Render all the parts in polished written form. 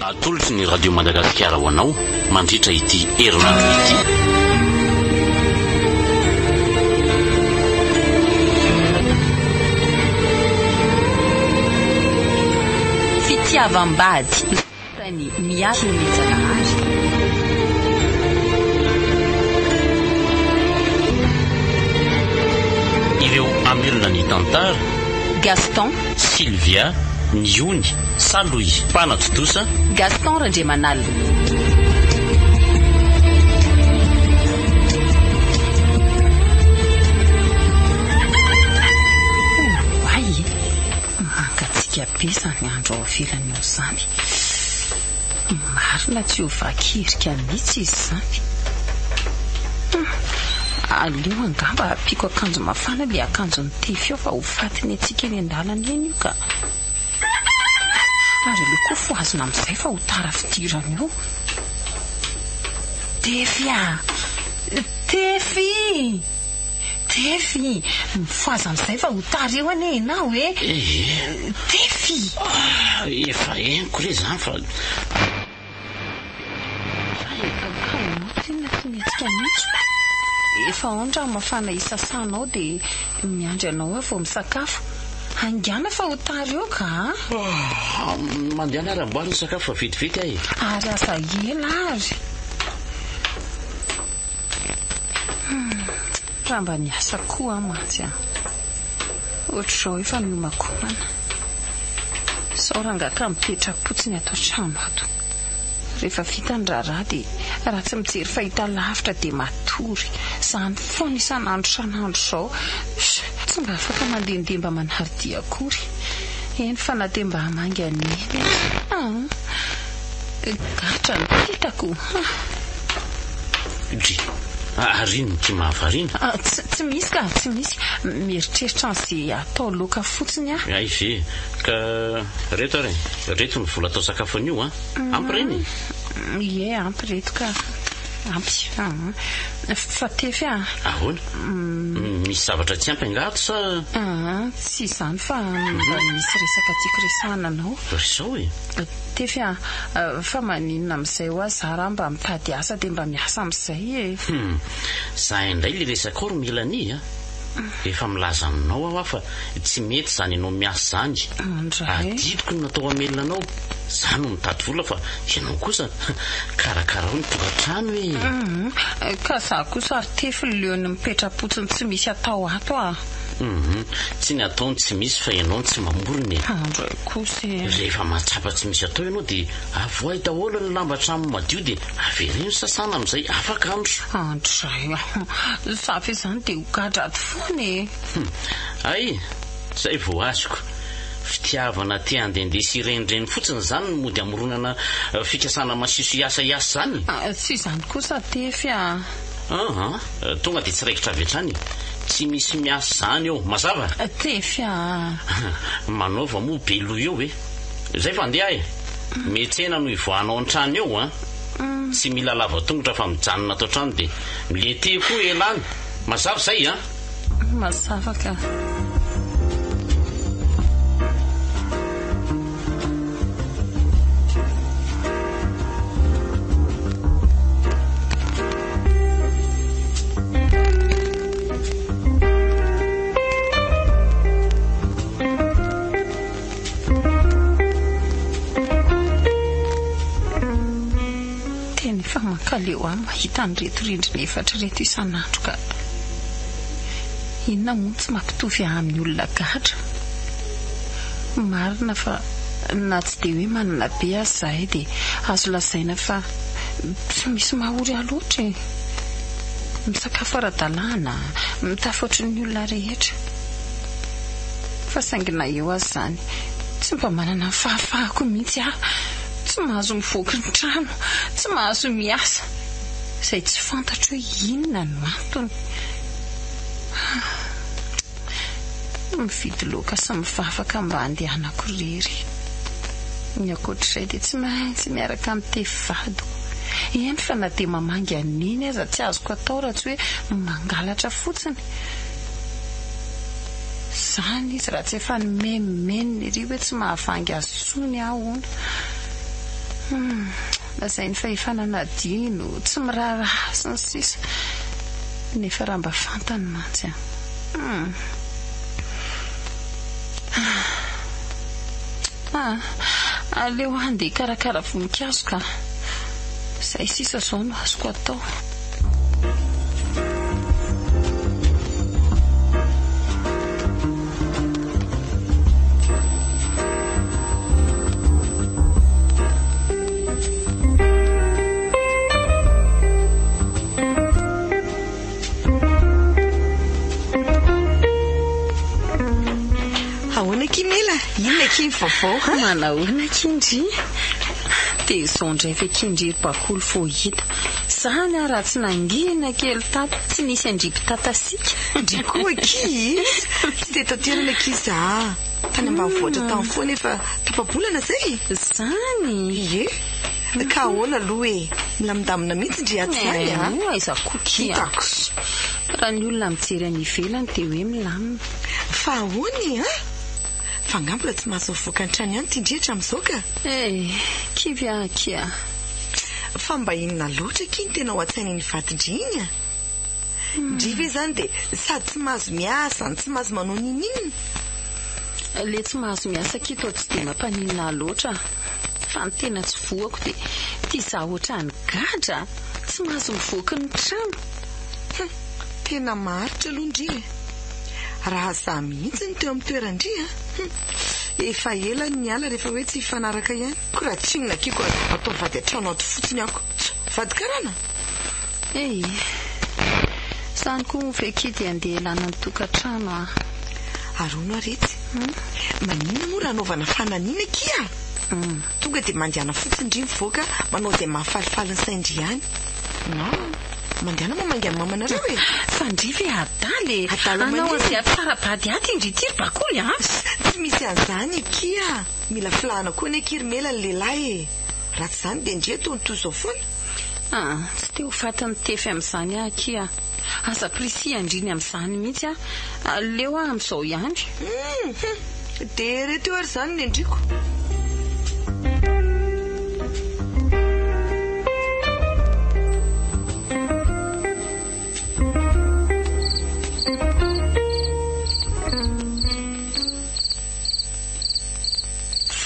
Atolotry ny radio Madagasikara ho anao mandritra ity herinandro ity. Fitiavam-bady tany miaro ny Janahary. Ireo amelona ny tantara Gaston, Sylvia, Niony, Saloy, Panatotosa, Gaston Randriamanala. Ay, mangatsika be zany andro ao ivelany ao zany. Marina tsy ho vakirika mihitsy izy zany. Aleo angamba apiko akanjo mafana le akanjo ny tefy ao fa ho fatiny atsika eny an-dalana eny io ka. Ary le koa foazona amin'izay fa ho tara fidirana io. Tefy mifoaza amin'izay fa ho tara eo ane enao e. Tefy efa eniko le zany fa efa ondra mafana isasanao de miandry anao eo vao misakafo. Angana fa ho tara eo ka. mandeha aramboary ny sakafo fa vetivety ahy. Ary asa ela ary. Raha mba niasa koa mantsy a. Ohatr'izao efa miomakonana. Sao rangaka mipetrapotsiny atao trano ato. Rehefa vita ny raharaha dia raha tsy mijery fahita lavitra dia matory. Zany foana isan'andro san'andro izao. Tsy mba afaka mandendemba manardia akory. Eny fa na dia mba hamangy aneny. Gatra ny hitako. Arino tsy mahavarina. Tsy misy ka, tsy misy. Mieritreritra an'izay atao loka fotsiny a. Ay ve ka reto ary reto ny vola atao sakafo an'io a. Ampy reny. Ie ampy reto ka. Ampy. Fa tefy a. Ahoana? Misy zavatra tsy ampy angato sa? Tsy izany fa misy resaka tiako resahana anao. Sao e? Tefy a, fa maninona amin'izay ho azy raha mba mitady asa dia mba miasa amin'izay e. Za indray le resaka oro mila ny a. Efa milaza aminao aho fa tsy mety zany ianao miasa zany. Adidiko ny natao amelona anao. Za no mitady vola fa ianao kosa karakara ho ny tokantrano e. Ka za kosa ary tefy leony mipetrapotsiny tsy misy atao ato a. Tsy ny ataony tsy misy fa ianao tsy mamorony. Andray kosa e. Rehefa mahatsapa tsy misy atao ianao dia avoay daholo ny lamba trano madio dia averiny sasana amin'izay afaka andro. Andray za fe zany dia ho gadrady foana e. Ay, zay vao azoko. Fitiavana tia andendesy renireny fotsiny zany no mody amoronana fikasana masiso iasa zany. Tsy izany kosa tefy a. Tonga dia tsy raikitra avy hatrany. Tsy misy miasa zany eo, mazava? Tefy a. Manaova moa be loha eo e. Zay fa andeha e. Metsena no ivoanao an-trano eo a. Tsy mila lava tongotra fa mijanona atao trano dia milete koa elany. Mazava zay a? Mazava ka. Kaleo any mahita ny reto rindrina efatra reto isan'andro ka inona moa tsy mampitovy amin'ny olona gadra. Marina fa na tsy dia hoe manana be azy zahay dia azo lazaina fa tsy misy mahory aloatra e. Misakafo ara-dalàna, mitafaotry ny olona rehetra. Fa saingina eo azy zany tsy mba manana fahafahako mihitsy aho. Tsy mahazo mivoaka ny trano, tsy mahazo miasa. Izay tsy fantatro hoe inona no antony. Mividy loka sy mivavaka mba handehanako irery. Ny ankoatr'izay dia tsy maintsy miaraka amin'ny tefy vado. Eny fa na dia mamangy an'iny aza tsy azoko atao raha tsy hoe mangalatra fotsiny. Zany izy raha tsy efa nomenomeniny ery hoe tsy mahavangy azy sony aho ona. Lazay ny fahefananadino tsy miraharaha sy ny sisa nefa raha mba fantany mantsy aleo andeha karakara voninkazo ka zay sisa zao no azoko atao. Manahoana Kindry? Dia izao ndray ve Kindry bakolo fo hita. Zany raha tsy nangina kely tato tsy nisy andriby tatasika. Ndrikoa Ki, tsy dia tanterana kiza. Tany ambanivohitra tany foana efa tapabolana zay. Zany. Ka ahoana aloha e? Milamindamina mihitsy ndry aty zay aiza kokia. Raha ny olona mijery any ivelany dia hoe milamina. Fa ahoany Fangambola tsy mahazo voaka an-trano ihany tindrehitra amin'izao ka. Kivy kia. Fa mba inona loatra Ki ny tena ho an-tsainy ny vadindriny Ndry ve zany dia sady tsy mahazo miasa tsy mahazo manao ninina. Le tsy mahazo miasa kito tsy dia mampanina loatra. Fa ny tena tsy voako dia tia za ohatrany gadra tsy mahazo mivoaka ny trano. Tena maharitra aloha ndry. Raha za mihitsy ny teo amin'ny toerandry efa ela ny ala rehefa hoe tsy hifanaraka ihany. Ko raha tsinona kiko atao vady an-trano ato fotsiny ako. Vady karana. Zany koa fekidy andeha elana ny tokantrano Arono aretsy. Manina moa raha anaovana fananiana kia. Tonga dia mandehana fotsiny ndry mivoaka manao dia mahafalifaly ny saindry ihany. Mandehana moa mangana mamana reo e. Fa ndry ve adaly anao izay afarabady aty indry ity bakoly Tsy misy an'izany kia. Mila filahana koa ny kirmela ny lehilahy e. Raha tsy zany dia ndry atao ny toy izao foana. Tsy te ho faty ny tefy amin'izany kia. Aza prisi andriny amin'izany mihitsy leo amin'izao ihany. Dia reto ary zany ny endriko.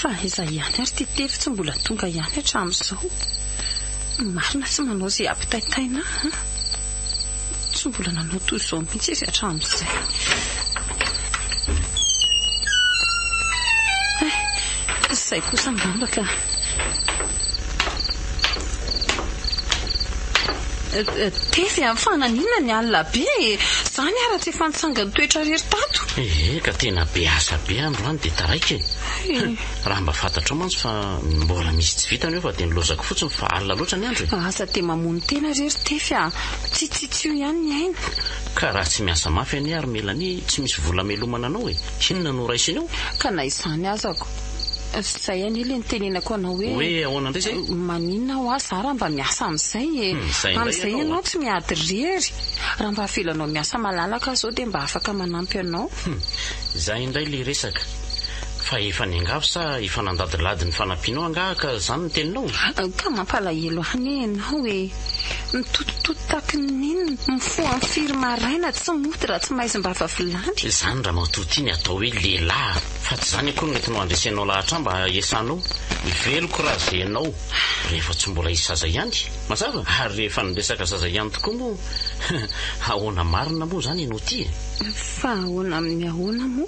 Fa iza ihany ary ty tefy tsy mbola tonga ihany hatramin'izao. Marina tsy manao izay ampitaitaina tsy mbola nanao toy izao mihitsy izy hatramin'izay. Izay kosa ngamba ka. Tefy amin'ny fananina ny alina be zany raha tsy efa nitsangany toetra rery tato. Ka tena be asa be androany dia taraiky raha mba fantatrao mantsy fa mbola misy tsy vitany eo fa dia nilozako fotsiny fa alina loatra ny andro. Asa dia mamono tena rery tefy tsitsitsio ihany ny aina. Ka raha tsy miasa mafy any ary melany tsy misy vola melomana anao inona no raisiny eo? Ka na izany azako. Zay anile ny tenenako anao hoe ahoana indray zay? Maninona ho aza raha mba miasa amin'izay amin'izay ianao tsy miady rery. Raha mba afilanao miasa malalaka zao dia mba afaka manampy anao. Zay indray le resaka. Fa efa ny angavo sa efa nandadilady ny fanampianao angahaka zany ny teninao? Ka mampalahelo any ianao mitotototo taky ninona mifoha amin'ny firy maraina tsy mody raha tsy maizy mba avavilandry. Zany raha matotiny atao hoe lehilahy fa tsy zany akory mety no andresenao lahatra mba esanao iveloko raha zenao rehefa tsy mbola isy zaza ihany mazava. Ary rehefa niresaka zaza ihany tokoa moa ahoana marina moa zany ianao ty fa ahoana amin'ny ahoana moa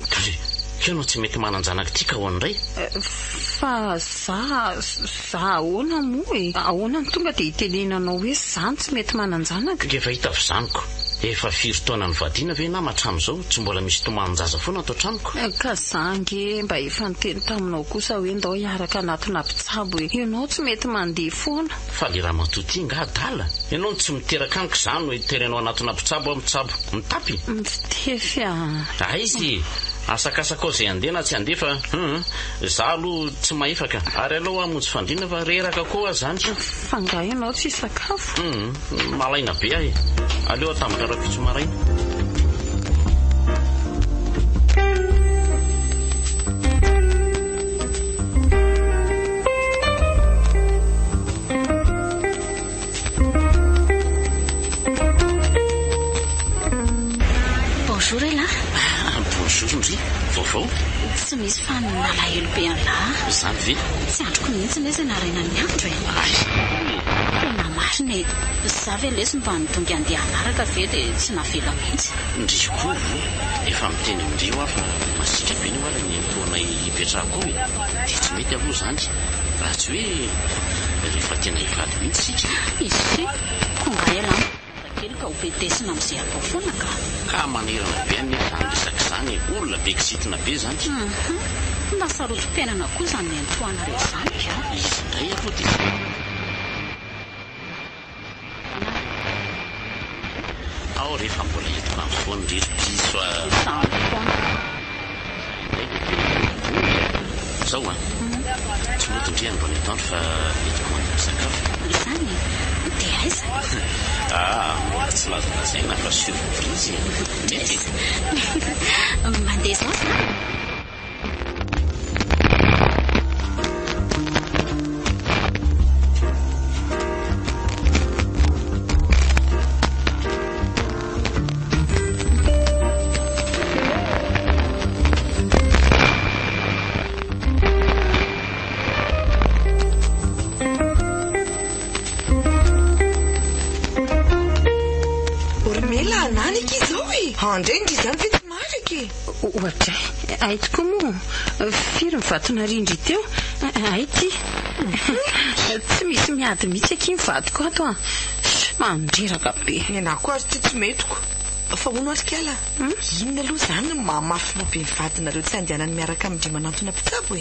ianao tsy mety mananjanaka ity ka ahoan'indray fa za ahoana moa ahoana ny tonga dia hitenenanao hoe zany tsy mety mananjanaka. Efa hita avy efa firy taona ny vadiana ve na matramin'izao tsy mbola misy tomanin-jaza foana atao tranoko. Ka zange mba efa niteny taminao kosa hoe ndao hiaraka anatina mpitsabo ianao tsy mety mandeha foana. Fa le raha matoty nga adala ianao tsy miteraka amiko zany no hiterenao anatina mpitsabo amitsabo mitapy mitefy izy asakasaka ao izay andeha na tsy andeha fa za aloha tsy mahefaka ary alao amonjy fandrina fa reraka koa zany fa nga ianao tsy sakafo malaina be aleo atamika rapitso maraina. vao tsy misy fanalahelo be an'la zany ve tsy androko mihitsy nezy naraina ny andro tena marina za ve lesy mba nitonga andeha anaraka ve dia tsy navela mihitsy ndriko efa miteny amindrio aho fa masitra be ny oara ny toana hipetrahako ao dia tsy mety aloha zany raha tsy hoe rehefa tena hivady mihitsy sika izy konga ela kely ka ho petesina amin'izay atao foana ka manerana be anefa zany resaka zany olona be kisitina be zany lasa rotom-piainana koa zany ny antoanareo zany ka izy indray aloha dia ao rehefa mbola entiko amin'ny foany rery-piso zao tsy motondriany mba nitandro fa entiko manao sakafo izany dia aiza mbola tsy lazalazaina fa surprise mety mandeha zao andrendry izany ve tsy mariky ohatra aitiko moa firy mivatona rindry teo aity tsy misy miady mihitsy aky mivadiko ato mandreraka be enako azy ty tsy metiko fa ono arikala inona aloha zany mamafy moa be mivadinareo tsy andehanany miaraka amindry manantona mpitsabo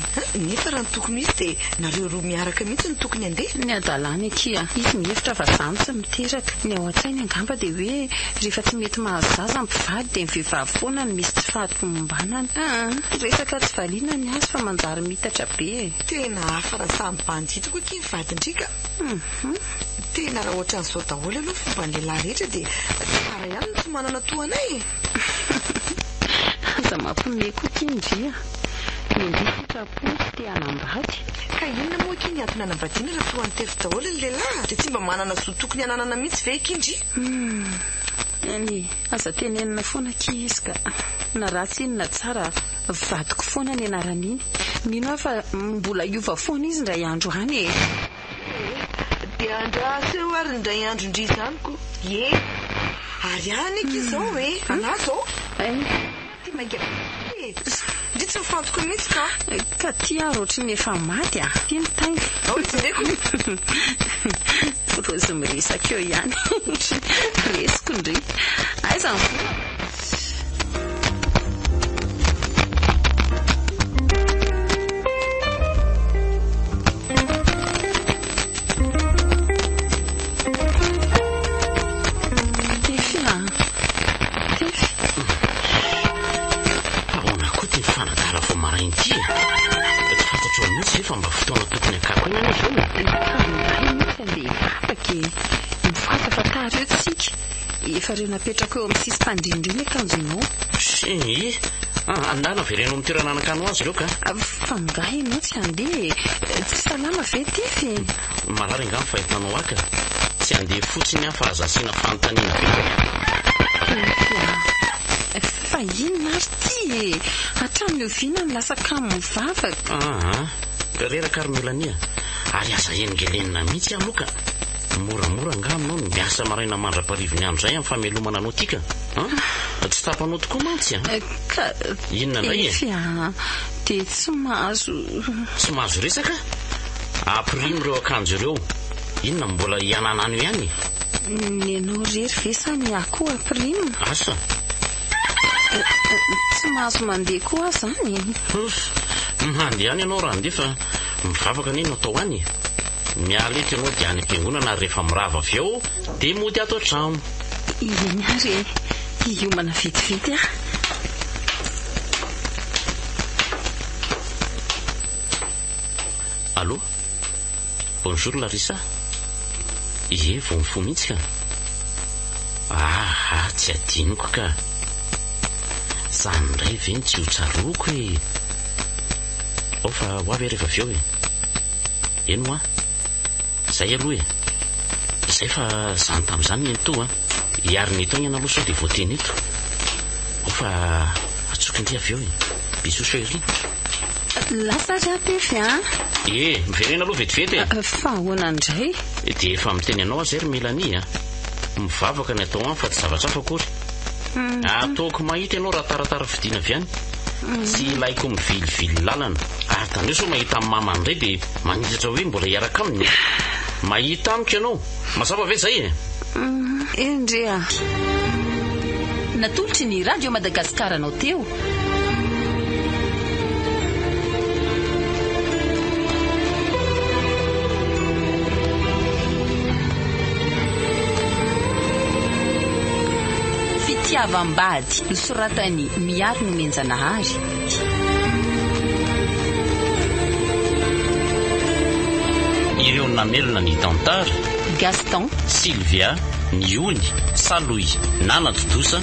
nefa raha ny tokony izy dia nareo roa miaraka mihitsy ny tokony andeha ny adalany akia izy mihevitra fa zany tsy miteraka ny ao an-tsainy angamba dia hoe rehefa tsy mety mahazaza mpivady dia mivehivavy foana ny misy tsy fahadiko mombanany resaka tsy valiana ny azy fa manjary mitatra be tena hafa raha samy banditiko aky mivadindrika tena raha ohatra n'izao daholo aloha fomba ny lehilahy rehetra dia tsara ihany no tsy manana toanay aza mampimeko kindria indry sitrapo te hanambady ka inona moa aky ny antony hanambadiana raha toany tery daholo ny lehilahy dia tsy mba manana zo tokony hananana mihitsy ve kindry any aza tenenina foana ki izy ka na ratsy inona tsara vadiko foana ny anaran'iny mino aho fa mbola iova foana izy ndray andro any dia andraseo ary ndray andro indry izanyko ary any aky izao ana zao ty maika ndry tsy mifantoko mihitsy ka ty ary ohatry ny efa maty ty mitay jereko rozy miresaka eo ihany resiko ndry aiza efa reo napetrako eo amin'ny sisy mpandrindriny akanjonao andana verenao mitoerana anakano azy reo ka fa mingahy ianao tsy andeha tsy salama ve tify marary angamy fahitanao aka tsy andeha fotsiny aho fa azasiana fanontaniana fa inona ary ty hatramin'ny oviana ny lasa kamo mivavaka reraka ary melania ary aza engelenina mihitsy aloka moramora nga aminao ny miasa maraina mandra-parivo ny andro zay amin'ny famelomana anao tika tsy tapanao tokoa mantsy ka inona ndray dia tsy mahazo resaka aprimo ireo akanjo ireo inona mbola hiananano ihany ny anao rery ve sa ny akoho aprimo asa tsy mahazo mandeha koa zany mandeha any ianao raha ndefa mivavaka nino atao any mialety ianao dia any am-piangonana rehefa mirava avy eo dia mody ato an-trano eny ary iomana vitivity allo bonjour Larissa vao mifo mihitsy ka tsy adiniko ka zany ndray ve ny tsy ho tsaroko fa ho avy rehefa avy eo eno zay aloha zay fa zany tamin'izany ny to hiary ny taona aloha sao dia voateny eto fa tsy mivoaka ndi avy eo biso chéri lasa rapefy miverena aloha vetivety fa ahoana indray dia efa miteny anao azy ry Mélanie mivavaka ny atao any fa tsy zavatra hafa akory ataoko mahita ianao raha taratara vidiana avy any tsy ilaiko mivilivily lalana ary tandreo so mahita amin'ny mama indray dia manitatra hoe mbola hiaraka aminy mahita amiko ianao mazava ve zay endrea natolotry ny radio Madagasikara anao teo fitiavam-bady nosoratany Miaro Nomenjanahary ireo namelona ny tantara Gaston Sylvia Niony Saloy Nana Totosa